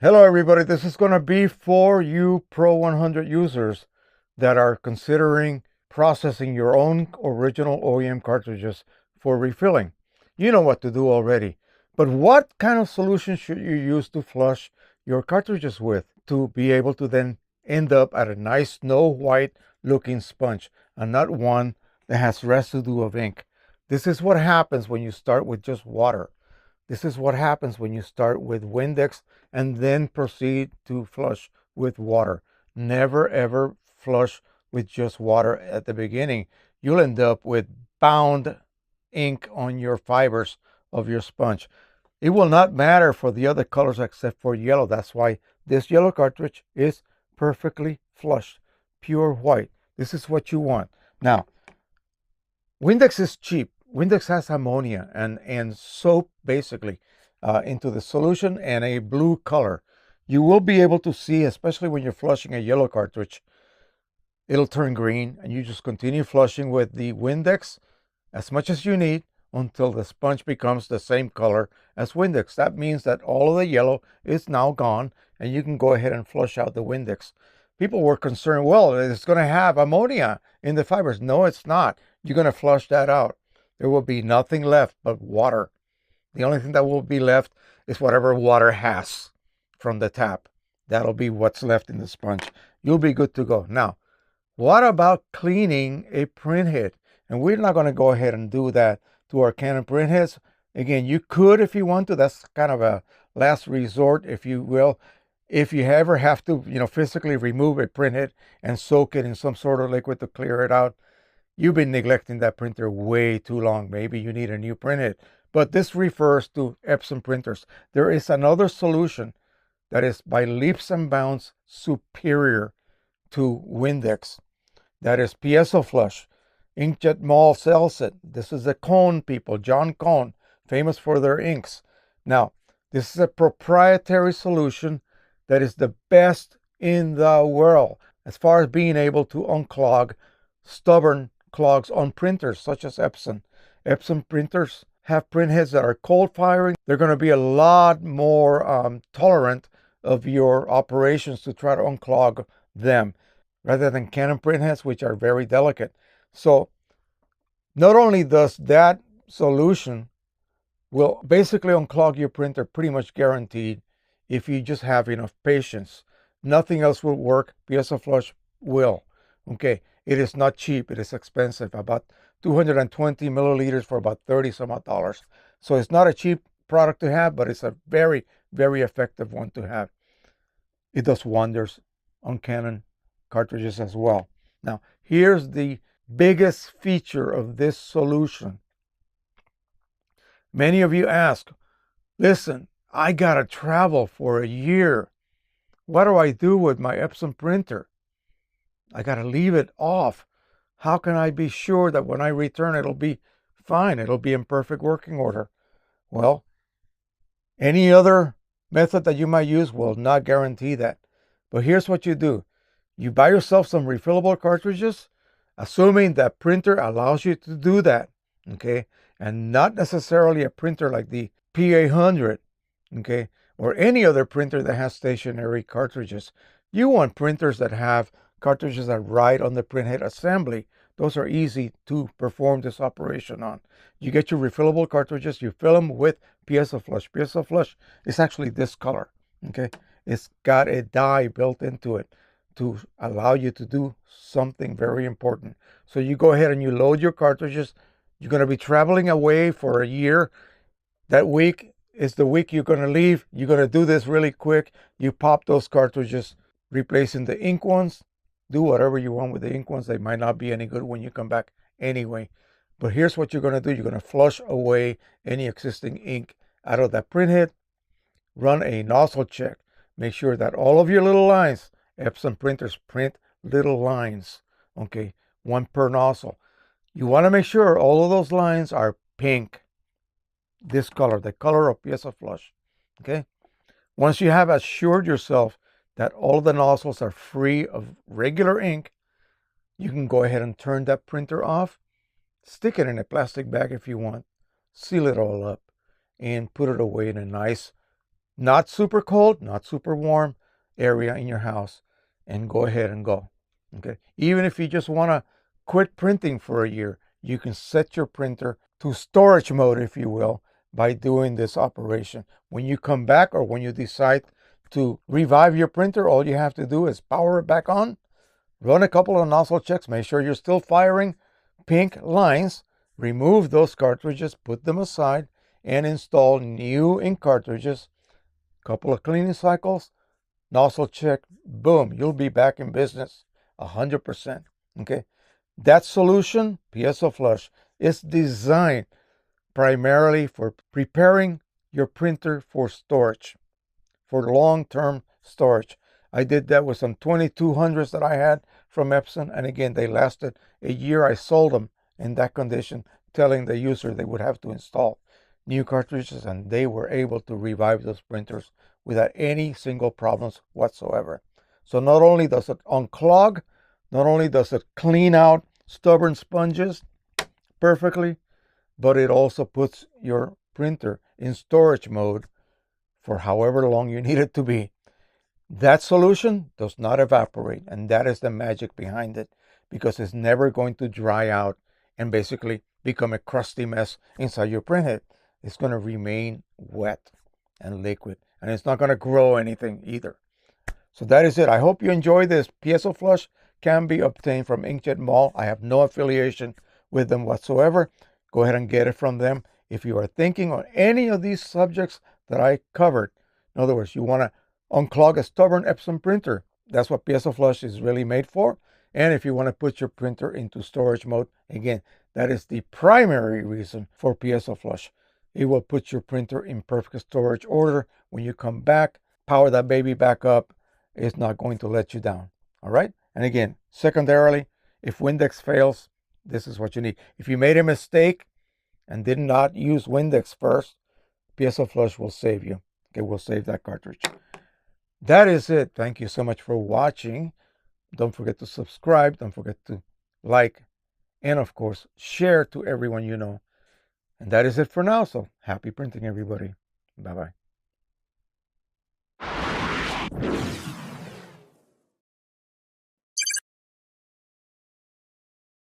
Hello everybody, this is going to be for you Pro 100 users that are considering processing your own original OEM cartridges for refilling. You know what to do already, but what kind of solution should you use to flush your cartridges with to be able to then end up at a nice snow white looking sponge and not one that has residue of ink? This is what happens when you start with just water. This is what happens when you start with Windex and then proceed to flush with water. Never ever flush with just water at the beginning. You'll end up with bound ink on your fibers of your sponge. It will not matter for the other colors except for yellow. That's why this yellow cartridge is perfectly flushed, pure white. This is what you want. Now, Windex is cheap. Windex has ammonia and soap basically into the solution and a blue color. You will be able to see, especially when you're flushing a yellow cartridge, it'll turn green and you just continue flushing with the Windex as much as you need until the sponge becomes the same color as Windex. That means that all of the yellow is now gone and you can go ahead and flush out the Windex. People were concerned, well, it's going to have ammonia in the fibers. No, it's not. You're going to flush that out. There will be nothing left but water. The only thing that will be left is whatever water has from the tap. That'll be what's left in the sponge. You'll be good to go. Now, what about cleaning a printhead? And we're not going to go ahead and do that to our Canon printheads. Again, you could if you want to. That's kind of a last resort, if you will. If you ever have to, physically remove a printhead and soak it in some sort of liquid to clear it out, you've been neglecting that printer way too long. Maybe you need a new printhead. But this refers to EPSON printers. There is another solution that is by leaps and bounds superior to Windex. That is Piezoflush. Inkjet Mall sells it. This is the Cone people, John Cone, famous for their inks. Now, this is a proprietary solution that is the best in the world as far as being able to unclog stubborn clogs on printers such as EPSON. EPSON printers have printheads that are cold firing. They're going to be a lot more tolerant of your operations to try to unclog them rather than Canon printheads, which are very delicate. So not only does that solution will basically unclog your printer, pretty much guaranteed, if you just have enough patience. Nothing else will work. Piezoflush will. Okay, it is not cheap. It is expensive. About 220 milliliters for about 30 some odd dollars. So it's not a cheap product to have, but it's a very, very effective one to have. It does wonders on Canon cartridges as well. Now, here's the biggest feature of this solution. Many of you ask, listen, I gotta travel for a year. What do I do with my EPSON printer? I gotta leave it off. How can I be sure that when I return it'll be fine, it'll be in perfect working order? Well, any other method that you might use will not guarantee that. But here's what you do. You buy yourself some refillable cartridges, assuming that printer allows you to do that, okay? And not necessarily a printer like the P800, okay? Or any other printer that has stationary cartridges. You want printers that have cartridges that ride on the printhead assembly. Those are easy to perform this operation on. You get your refillable cartridges, you fill them with Piezoflush. Piezoflush is actually this color, okay? It's got a dye built into it to allow you to do something very important. So you go ahead and you load your cartridges. You're going to be traveling away for a year. That week is the week you're going to leave. You're going to do this really quick. You pop those cartridges, replacing the ink ones. Do whatever you want with the ink ones. They might not be any good when you come back anyway. But here's what you're going to do. You're going to flush away any existing ink out of that printhead. Run a nozzle check. Make sure that all of your little lines, EPSON printers print little lines, okay, one per nozzle. You want to make sure all of those lines are pink, this color, the color of Piezoflush, okay? Once you have assured yourself that all of the nozzles are free of regular ink, you can go ahead and turn that printer off, stick it in a plastic bag if you want, seal it all up, and put it away in a nice not super cold, not super warm area in your house, and go ahead and go. Okay. Even if you just want to quit printing for a year, you can set your printer to storage mode, if you will, by doing this operation. When you come back, or when you decide to revive your printer, all you have to do is power it back on, run a couple of nozzle checks, make sure you're still firing pink lines, remove those cartridges, put them aside, and install new ink cartridges. Couple of cleaning cycles, nozzle check, boom, you'll be back in business 100%. Okay. That solution, Piezoflush, is designed primarily for preparing your printer for storage, for long-term storage. I did that with some 2200s that I had from EPSON, and again, they lasted a year. I sold them in that condition, telling the user they would have to install new cartridges, and they were able to revive those printers without any single problems whatsoever. So not only does it unclog, not only does it clean out stubborn sponges perfectly, but it also puts your printer in storage mode for however long you need it to be. That solution does not evaporate, and that is the magic behind it, because it's never going to dry out and basically become a crusty mess inside your printhead. It's going to remain wet and liquid, and it's not going to grow anything either. So that is it. I hope you enjoy this. Piezoflush can be obtained from Inkjet Mall. I have no affiliation with them whatsoever. Go ahead and get it from them. If you are thinking on any of these subjects that I covered, in other words, you want to unclog a stubborn EPSON printer, that's what Piezoflush is really made for. And if you want to put your printer into storage mode, again, that is the primary reason for Piezoflush. It will put your printer in perfect storage order. When you come back, power that baby back up. It's not going to let you down. All right. And again, secondarily, if Windex fails, this is what you need. If you made a mistake and did not use Windex first, Piezoflush will save you. Okay, will save that cartridge. That is it. Thank you so much for watching. Don't forget to subscribe. Don't forget to like. And of course, share to everyone you know. And that is it for now. So happy printing, everybody. Bye-bye.